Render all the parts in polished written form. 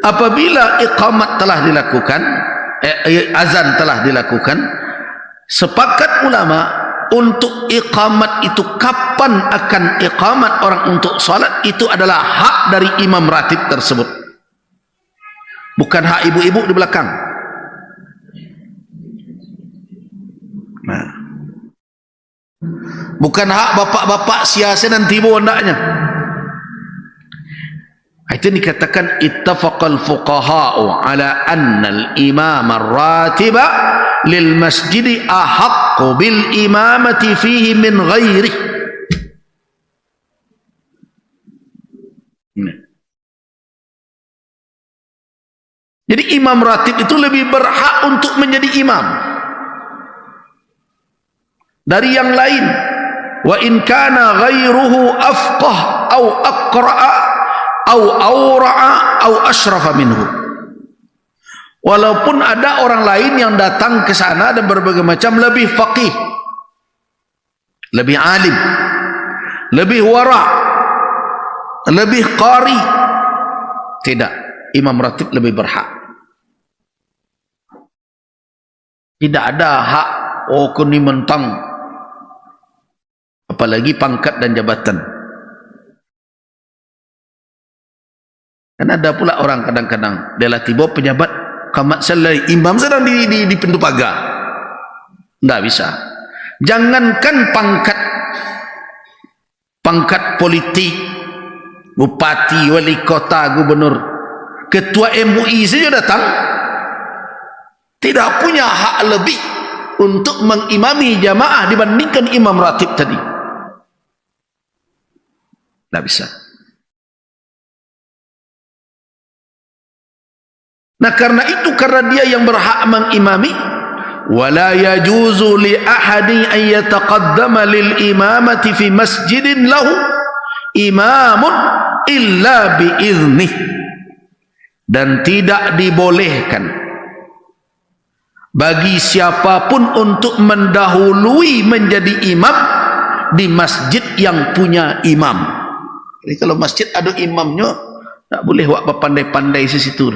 apabila iqamat telah dilakukan, azan telah dilakukan, sepakat ulama untuk iqamat itu, kapan akan iqamat orang untuk salat, itu adalah hak dari imam ratib tersebut, bukan hak ibu-ibu di belakang. Nah, bukan hak bapak-bapak siasa dan tiba hendaknya. Itu dikatakan ittafaqal fuqaha'u ala anna al-imam ar-ratiba lil masjid ahaqqu bil imamati fihi min ghairi. Jadi imam ratib itu lebih berhak untuk menjadi imam dari yang lain. Wa in kana ghairuhu afqah au aqra'a au awra'a au ashrafa minhu. Walaupun ada orang lain yang datang ke sana dan berbagai macam lebih faqih, lebih alim, lebih wara', lebih qari, tidak, imam ratib lebih berhak. Tidak ada hak kuni mentang, apalagi pangkat dan jabatan. Kan ada pula orang kadang-kadang dia lah tiba pejabat qamat salai, imam sedang di pintu pagar. Tidak bisa. Jangankan pangkat politik, bupati, wali kota, gubernur, ketua MUI saja datang, tidak punya hak lebih untuk mengimami jamaah dibandingkan imam ratib tadi. Tidak bisa. Nah, karena itu, karena dia yang berhak mengimami, wala yajuzu li ahadin an yataqaddama lil imamati fi masjidin lahu imamun illa bi iznih, dan tidak dibolehkan bagi siapapun untuk mendahului menjadi imam di masjid yang punya imam. Jadi kalau masjid ada imamnya, tak boleh buat pandai-pandai di situ.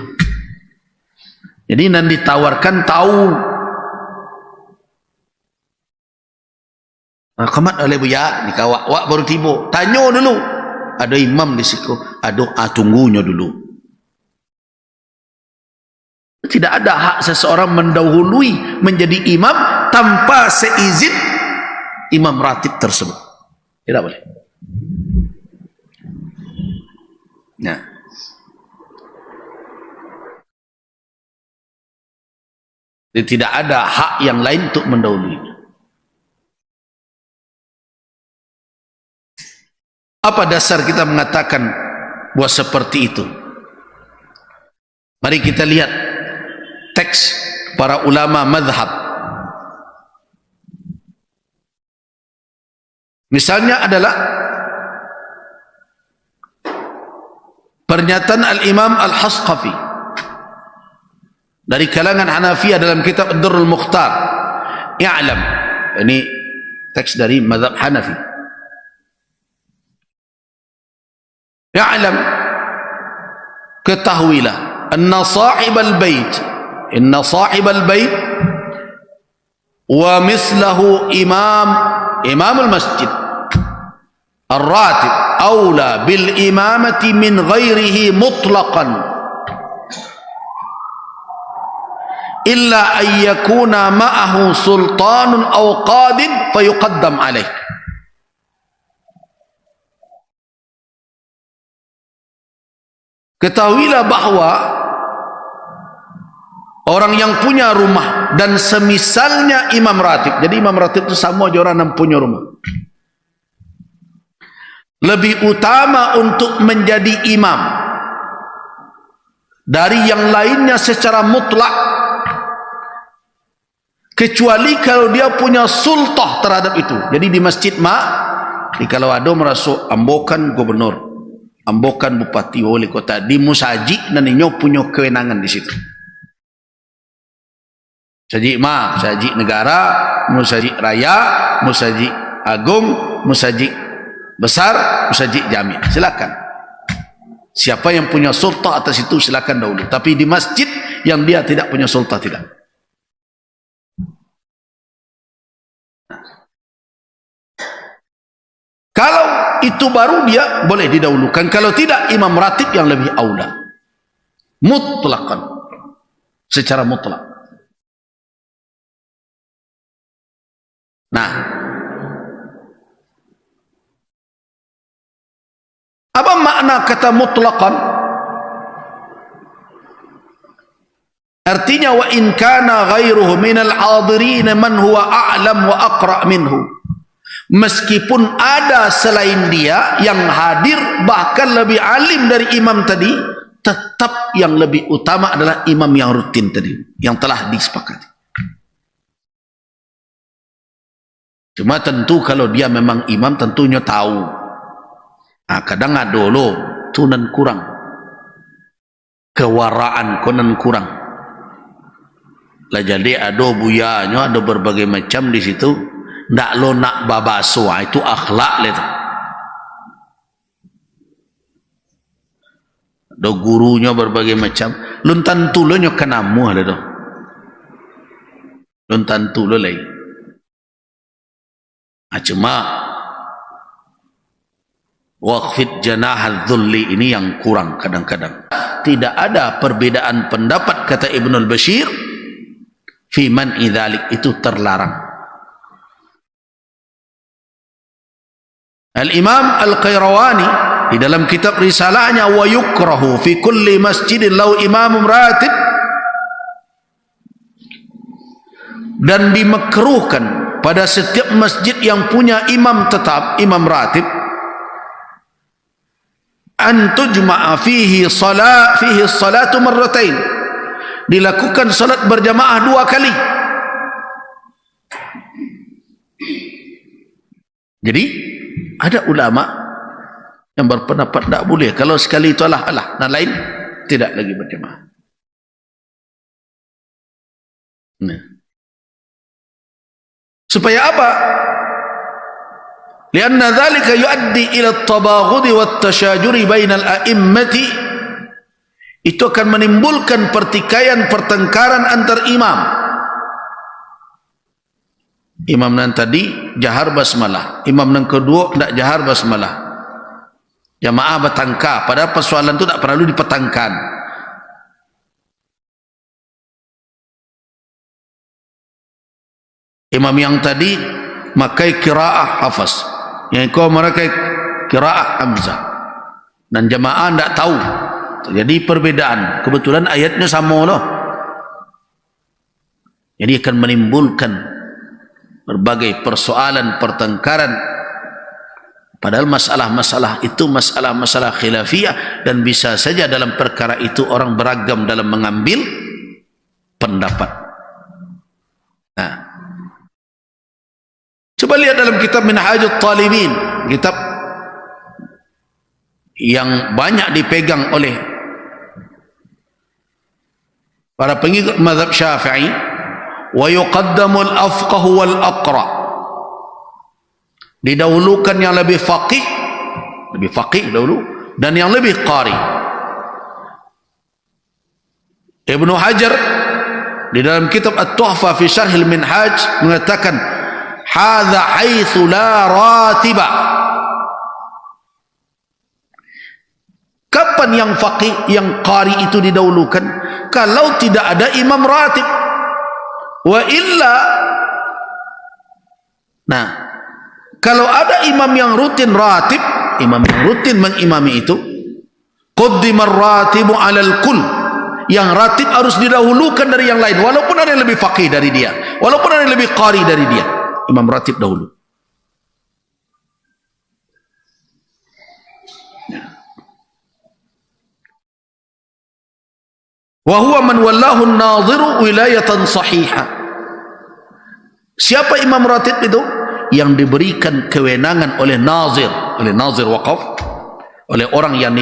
Jadi nanti ditawarkan tahu. Qamat oleh buya, ni kawak baru tiba. Tanya dulu. Ada imam di situ. Ada, tunggunya dulu. Tidak ada hak seseorang mendahului menjadi imam tanpa seizin imam ratib tersebut. Tidak boleh. Nah, tidak ada hak yang lain untuk mendahului. Apa dasar kita mengatakan bahwa seperti itu? Mari kita lihat teks para ulama mazhab. Misalnya adalah pernyataan Al-Imam Al-Hasqafi dari kalangan Hanafiyah dalam kitab Ad-Durrul Mukhtar. I'lam, ini teks dari mazhab Hanafi. I'lam, ketahuilah, anna sahibal bait, inna sahibal bait wa mislahu imamul masjid ar-ratib aula bil imamati min ghairihi mutlaqan illa ayyakuna ma'ahu sultanun aw qadin fayuqaddam alaih. Ketahuilah bahwa orang yang punya rumah dan semisalnya imam ratib, jadi imam ratib itu sama aja orang yang punya rumah, lebih utama untuk menjadi imam dari yang lainnya secara mutlak, kecuali kalau dia punya sultah terhadap itu. Jadi di masjid kalau ada merasa ambokan gubernur, ambokan bupati, wali kota, di musaji dan ini punya kewenangan di situ. Musaji negara, musaji raya, musaji agung, musaji besar, musaji jami, silakan. Siapa yang punya sultah atas itu silakan dahulu. Tapi di masjid yang dia tidak punya sultah tidak. Kalau itu baru dia boleh didahulukan. Kalau tidak, imam ratib yang lebih aula. Mutlaqan. Secara mutlak. Nah, apa makna kata mutlaqan? Artinya wa in kana ghairuhu minal hadirin man huwa a'lam wa aqra minhu. Meskipun ada selain dia yang hadir bahkan lebih alim dari imam tadi, tetap yang lebih utama adalah imam yang rutin tadi, yang telah disepakati. Cuma tentu kalau dia memang imam tentunya tahu. Kadang ada lo tunan kurang, kewaraan konan kurang. Lah jadi ada buyanya, ada berbagai macam di situ. Ndak lo nak babaso, itu akhlak le tu. Ada gurunya berbagai macam. Lun tentu lo nyo kenamu ada tu. Lun tentu lo lagi. Cuma waqfid janahal dhulli ini yang kurang kadang-kadang. Tidak ada perbedaan pendapat kata Ibnul Bashir fi man idzalik, itu terlarang. Al-Imam Al-Qayrawani di dalam kitab risalahnya wa yukrahu fi kulli masjidin lau imamum ratib, dan dimakruhkan pada setiap masjid yang punya imam tetap, imam ratib, an tujma'a fihi salatu marratain, dilakukan salat berjamaah 2 kali. Jadi ada ulama yang berpendapat tak boleh, kalau sekali itu alah, dan lain tidak lagi berjamaah. Nah, supaya apa? Lianna dzalika yuaddi ila at-tabaghud wa at-tashajuri bainal a'immati, itu akan menimbulkan pertikaian, pertengkaran antar imam. Imam nan tadi jahar basmalah, imam nan kedua tidak jahar basmalah, jamaah bertangkah, padahal persoalan itu tak perlu dipetangkan. Imam yang tadi makai qiraah hafaz, yang kau memakai qiraah hamzah, dan jamaah tidak tahu, terjadi perbedaan, kebetulan ayatnya sama loh. Jadi akan menimbulkan berbagai persoalan, pertengkaran, padahal masalah-masalah itu masalah-masalah khilafiyah, dan bisa saja dalam perkara itu orang beragam dalam mengambil pendapat. Nah, coba lihat dalam kitab Minhajut Talibin, kitab yang banyak dipegang oleh para pengikut mazhab Syafi'i. Wa yuqaddamu al-afqahu wal aqra, didahulukan yang lebih faqih dahulu, dan yang lebih qari. Ibnu Hajar di dalam kitab At-Tuhfa fi Syarh al-Minhaj mengatakan hadza haitsu la ratiba. Kapan yang faqih, yang qari itu didahulukan? Kalau tidak ada imam ratib. Wa illa, nah, kalau ada imam yang rutin ratib, imam yang rutin mengimami itu, qaddimar ratibu alal kull, yang ratib harus didahulukan dari yang lain, walaupun ada yang lebih faqih dari dia, walaupun ada yang lebih qari dari dia, imam ratib dahulu. Wa huwa man wallahu an-nadhiru wilayatan sahihah. Siapa imam ratib itu? Yang diberikan kewenangan oleh nazir waqaf, oleh orang yang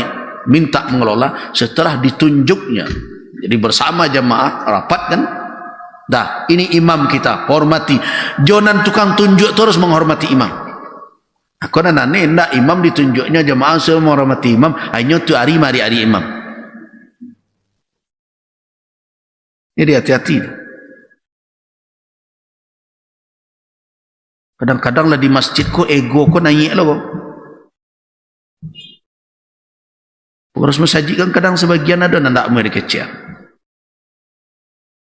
minta mengelola setelah ditunjuknya. Jadi bersama jamaah rapat kan, dah ini imam kita, hormati. Jangan tukang tunjuk terus menghormati imam. Aku nane ndak imam ditunjuknya jemaah semua hormati imam, hanya tu hari mari hari imam. Jadi hati-hati. Kadang-kadang lah di masjid ko ego ko naik lah kok. Harus mensajikan kadang sebagian ada ndak mau dikecil.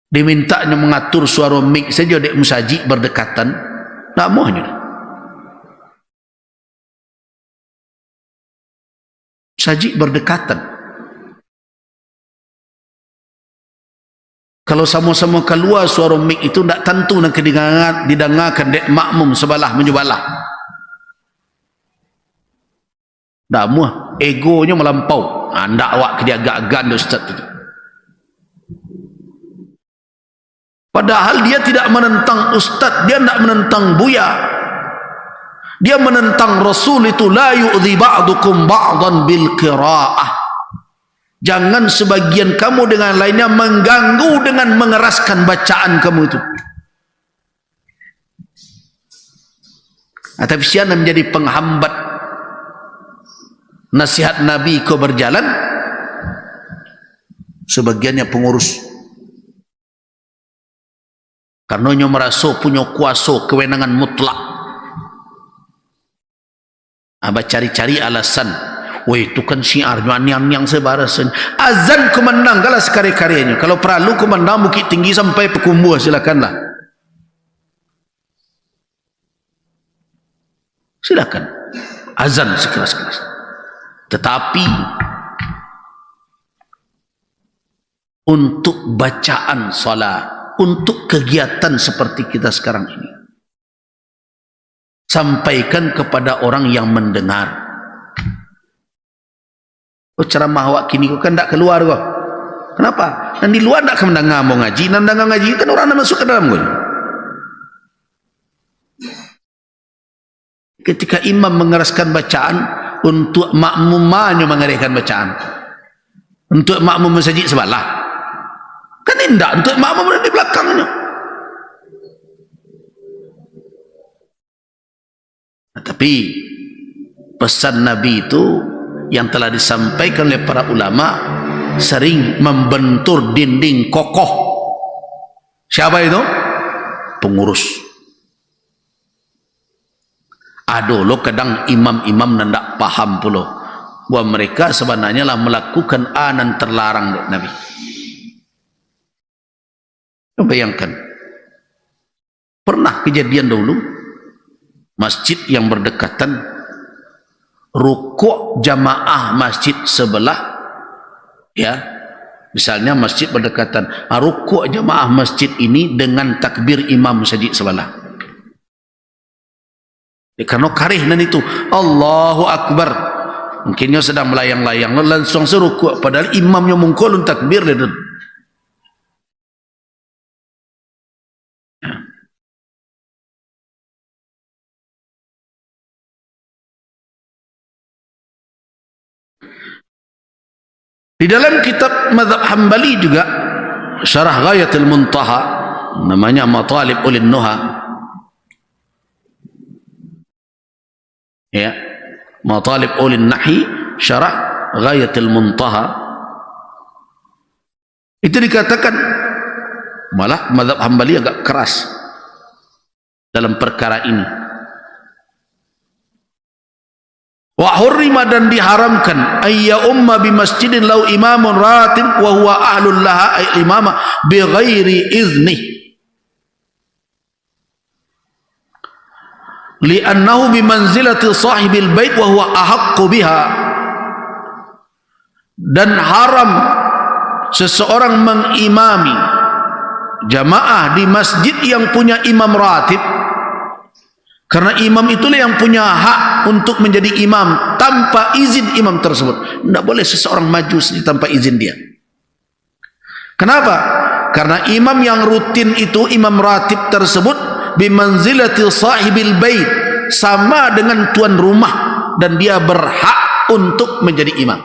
Dimintanya mengatur suara mic saja dek musaji berdekatan, ndak maunya. Musaji berdekatan. Kalau sama-sama keluar suara mic itu ndak tentu nak didengarkan dek makmum sebelah menyebelah. Ndak mau, egonya melampau. Ndak awak ke dia agak-agak ustaz itu. Padahal dia tidak menentang ustaz, dia tidak menentang buya. Dia menentang Rasul itu, la yu'dhi ba'dukum ba'dan bil qira'ah. Jangan sebagian kamu dengan lainnya mengganggu dengan mengeraskan bacaan kamu itu. Tapi siapa menjadi penghambat nasihat Nabi kau berjalan? Sebagiannya pengurus. Karena merasa punya kuasa kewenangan mutlak. Abah cari-cari alasan. Wah itu kan syiarnya yang sebarasan. Azan kumandang kalah sekali-kalinya. Kalau perlu kumandang Bukit Tinggi sampai Pekumbuh, silakanlah. Silakan. Azan sekeras-keras. Tetapi untuk bacaan salat, untuk kegiatan seperti kita sekarang ini, sampaikan kepada orang yang mendengar. Oh ceramah awak kini kau kan tak keluar kau. Kenapa? Dan di luar tak mendengar mau ngaji, dan dengar ngaji kan orang nak masuk ke dalam kau. Ketika imam mengeraskan bacaan, untuk makmumannya mengeraskan bacaan. Untuk makmum masjid sebelah. Kan tidak, untuk makmum di belakangnya. Tapi pesan Nabi itu yang telah disampaikan oleh para ulama sering membentur dinding kokoh. Siapa itu? Pengurus. Ada lo kadang imam-imam nandak paham pula bahwa mereka sebenarnya lah melakukan anan terlarang dari Nabi. Bayangkan, pernah kejadian dahulu masjid yang berdekatan, rukuk jamaah masjid sebelah, ya, misalnya masjid berdekatan, rukuk jamaah masjid ini dengan takbir imam masjid sebelah. Karena karih dan itu Allahu Akbar, mungkinnya sedang melayang-layang langsung serukuk, padahal imamnya mungkul takbir dan di dalam kitab Mazhab Hambali juga Syarah Ghayatul Muntaha, namanya Matalib Ulin Nuha, ya, Matalib Ulin Nahi, Syarah Ghayatul Muntaha, itu dikatakan malah Mazhab Hambali agak keras dalam perkara ini. Wa hurrima, dan diharamkan ayya umma bi masjidin lau imamun ratib wa huwa ahlul laha ay imama bi ghairi izni, li'annahu bi manzilati sahibil bait wa huwa ahaqqu biha. Dan haram seseorang mengimami jamaah di masjid yang punya imam ratib, karena imam itulah yang punya hak untuk menjadi imam tanpa izin imam tersebut. Tidak boleh seseorang maju tanpa izin dia. Kenapa? Karena imam yang rutin itu, imam ratib tersebut, bimanzilati sahibil bait, sama dengan tuan rumah, dan dia berhak untuk menjadi imam.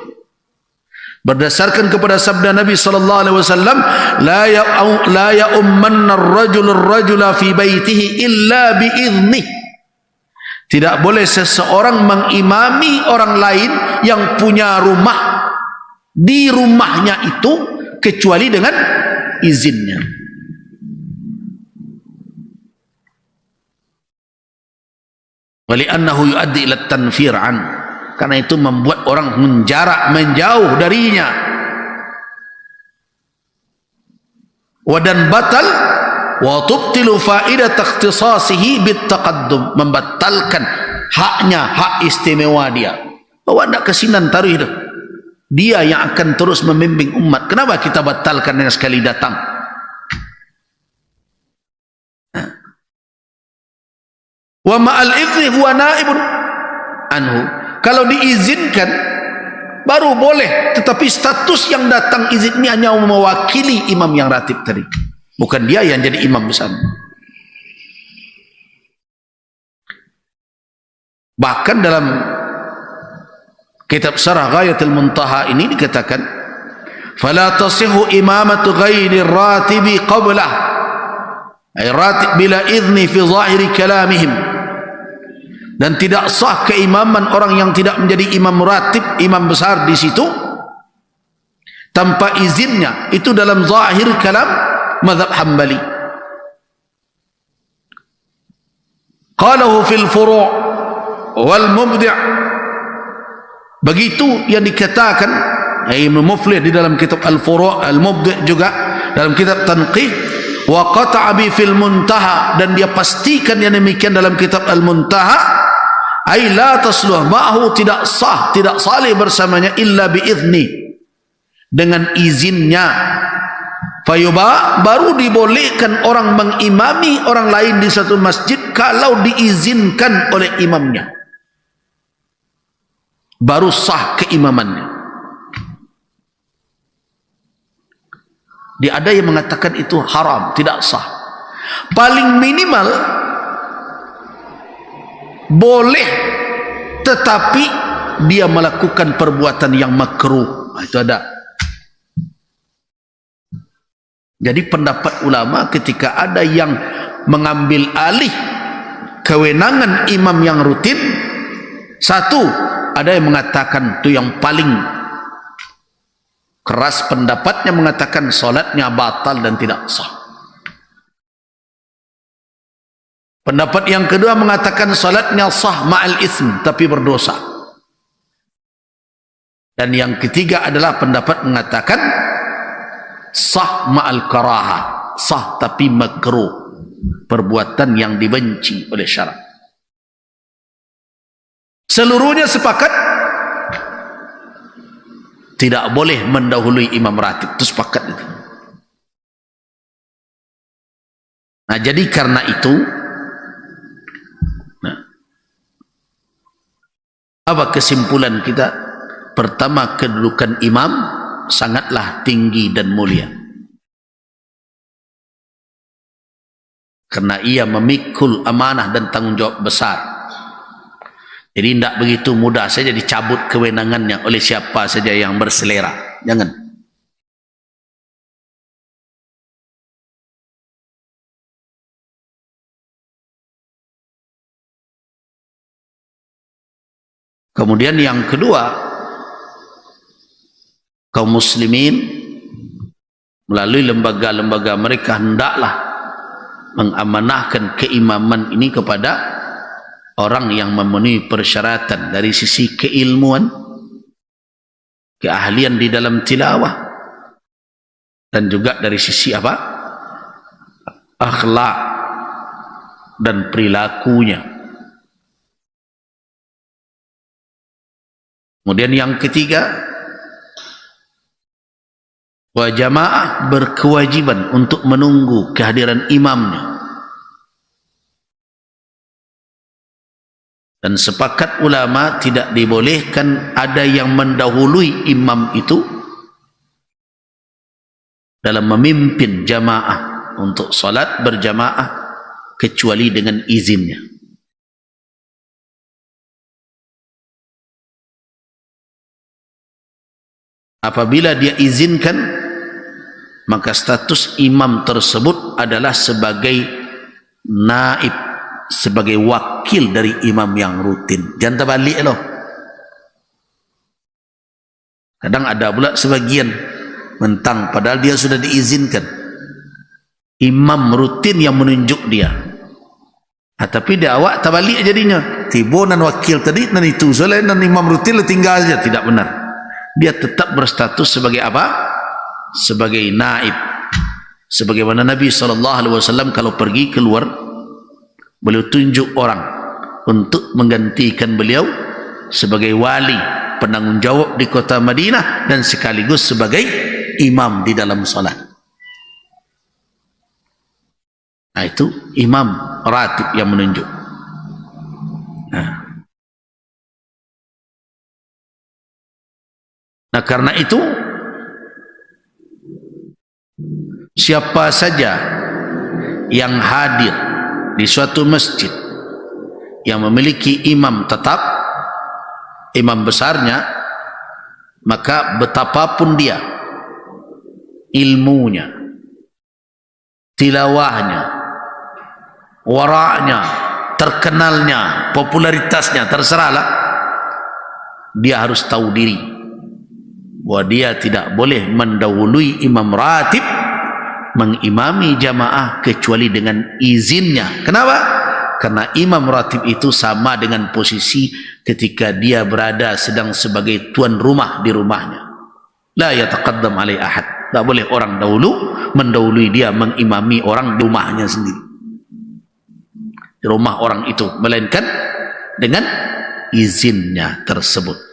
Berdasarkan kepada sabda Nabi sallallahu alaihi wasallam, la ya'ummanna ar-rajulu ar-rajula fi baitihi illa bi idnih. Tidak boleh seseorang mengimami orang lain yang punya rumah di rumahnya itu kecuali dengan izinnya. Wali'annahu yuaddi ila tanfir an, karena itu membuat orang menjauh darinya. Wadan batal wa tubtilu faidah ikhtisasihi bitaqaddum, membatalkan haknya, hak istimewa dia. Bahwa tidak kesinan taruh itu, dia yang akan terus membimbing umat. Kenapa kita batalkan yang sekali datang? Wa ma'al idzni huwa naibun anhu, kalau diizinkan baru boleh, tetapi status yang datang izin ini hanya mewakili imam yang ratib tadi, bukan dia yang jadi imam besar. Bahkan dalam kitab Syarah Ghayatul Muntaha ini dikatakan, fala tasihhu imamatu ghairi ratibi qablah, ay ratib bila idzni fi zahiri kalamihim, dan tidak sah keimaman orang yang tidak menjadi imam ratib, imam besar di situ tanpa izinnya, itu dalam zahir kalam mazhab Hambali. Qalahu fil furu' wal mubdi', begitu yang dikatakan Ibnu Muflih di dalam kitab al-furu' al-mubdi' juga dalam kitab tanqih, wa qata'a bi fil muntaha, dan dia pastikan yang demikian dalam kitab al-muntaha, ay la tasluh ma'hu, tidak sah, tidak salih bersamanya, illa biizni, dengan izinnya. Fayuba, baru dibolehkan orang mengimami orang lain di satu masjid kalau diizinkan oleh imamnya, baru sah keimamannya. Dia ada yang mengatakan itu haram, tidak sah. Paling minimal boleh, tetapi dia melakukan perbuatan yang makruh. Itu ada. Jadi pendapat ulama ketika ada yang mengambil alih kewenangan imam yang rutin, satu, ada yang mengatakan itu yang paling keras pendapatnya, mengatakan solatnya batal dan tidak sah. Pendapat yang kedua mengatakan salatnya sah ma'al ism, tapi berdosa. Dan yang ketiga adalah pendapat mengatakan sah ma'al karaha, sah tapi makruh, perbuatan yang dibenci oleh syarak. Seluruhnya sepakat tidak boleh mendahului imam ratib, itu sepakat itu. Nah, jadi karena itu, apa kesimpulan kita? Pertama, kedudukan imam sangatlah tinggi dan mulia, karena ia memikul amanah dan tanggung jawab besar. Jadi tidak begitu mudah saja dicabut kewenangannya oleh siapa saja yang berselera. Jangan. Kemudian yang kedua, kaum muslimin melalui lembaga-lembaga mereka hendaklah mengamanahkan keimaman ini kepada orang yang memenuhi persyaratan dari sisi keilmuan, keahlian di dalam tilawah, dan juga dari sisi apa? Akhlak dan perilakunya. Kemudian yang ketiga, wa jamaah berkewajiban untuk menunggu kehadiran imamnya. Dan sepakat ulama tidak dibolehkan ada yang mendahului imam itu dalam memimpin jamaah untuk salat berjamaah kecuali dengan izinnya. Apabila dia izinkan, maka status imam tersebut adalah sebagai naib, sebagai wakil dari imam yang rutin. Jangan terbalik loh. Kadang ada pula sebagian mentang padahal dia sudah diizinkan. Imam rutin yang menunjuk dia. Tapi dia awak terbalik jadinya. Tiba dan wakil tadi dan itu soalnya dan imam rutin tinggal saja. Tidak benar. Dia tetap berstatus sebagai apa? Sebagai naib. Sebagaimana Nabi SAW kalau pergi keluar, beliau tunjuk orang untuk menggantikan beliau sebagai wali, penanggung jawab di kota Madinah dan sekaligus sebagai imam di dalam solat. Nah, itu imam ratib yang menunjuk. Nah, karena itu siapa saja yang hadir di suatu masjid yang memiliki imam tetap, imam besarnya, maka betapapun dia ilmunya, tilawahnya, waraknya, terkenalnya, popularitasnya, terserahlah, dia harus tahu diri bahwa dia tidak boleh mendahului imam ratib mengimami jamaah kecuali dengan izinnya. Kenapa? Karena imam ratib itu sama dengan posisi ketika dia berada sedang sebagai tuan rumah di rumahnya. La yataqaddam alai ahad. Tak boleh orang mendahului dia mengimami orang di rumahnya sendiri, di rumah orang itu, melainkan dengan izinnya tersebut.